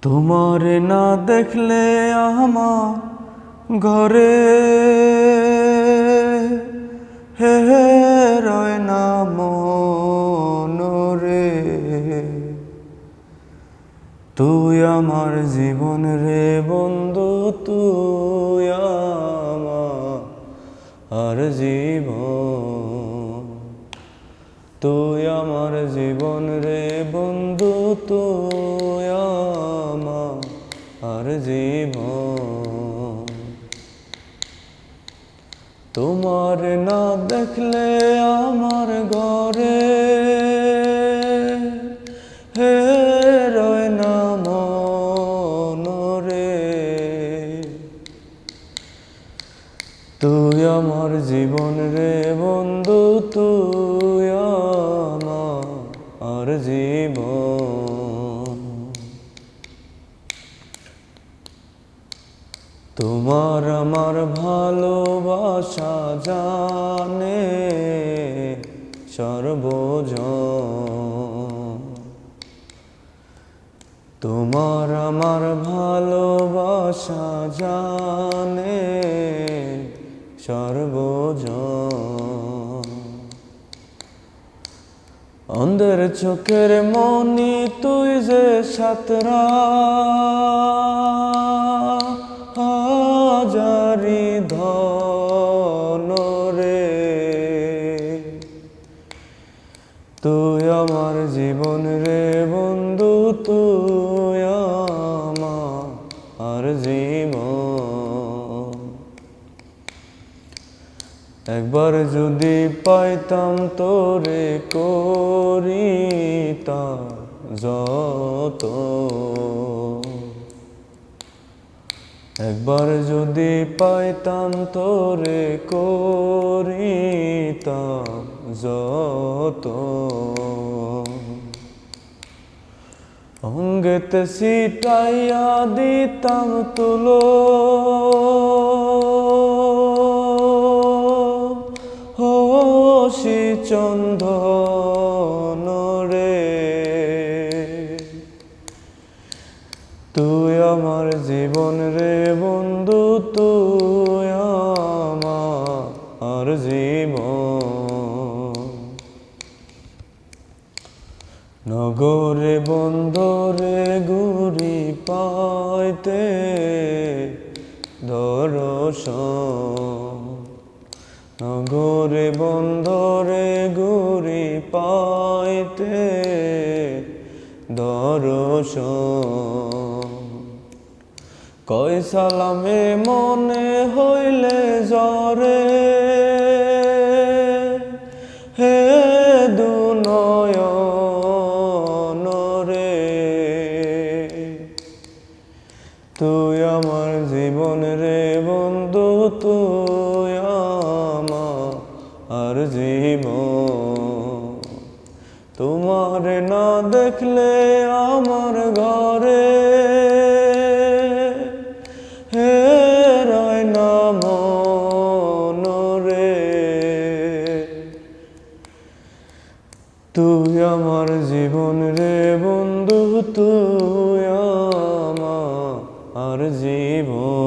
তোমার না দেখলে আমার ঘরে হে রয় না মনরে। তুই আমার জীবন রে বন্ধু, তুই আমার জীবন। তুই আমার জীবন রে বন্ধু, তুই আমার জীবন। তোমার না দেখলে আমার ঘরে হে রয় না মনরে। তুই আমার জীবন রে বন্ধু, তুই আমার জীবন। তোমার আমার ভালোবাসা জানে সর্বজন। তোমার আমার ভালোবাসা জানে সর্বজন। অন্ধের চোখের মনি তুই যে সাতরা হাজারি ধন রে। তুই আমার জীবন রে বন্ধু, তুই আমার জীবন। একবার যদি পাইতাম তোরে করিতাম যত। একবার যদি পাইতাম তোরে করিতাম যত। অঙ্গেতে ছিটাইয়া দিতাম তুলো হসি চন্দন রে। তুই আমার জীবন রে বন্ধু, তুই আমার জীবন। নগরে বন্দরে ঘুরি পাইতে দর্শন। নগরে বন্দরে ঘুরি পাইতে দর্শন। কয় সালামে মনে হইলে জ্বরে হে দুনয়ন রে। তুই আমার জীবন রে বন্ধু, তুই আমার জীবন। তোমার না দেখলে আমার ঘরে হে রয় না মনরে। তুই আমার জীবন রে বন্ধু, তুই আমার জীবন।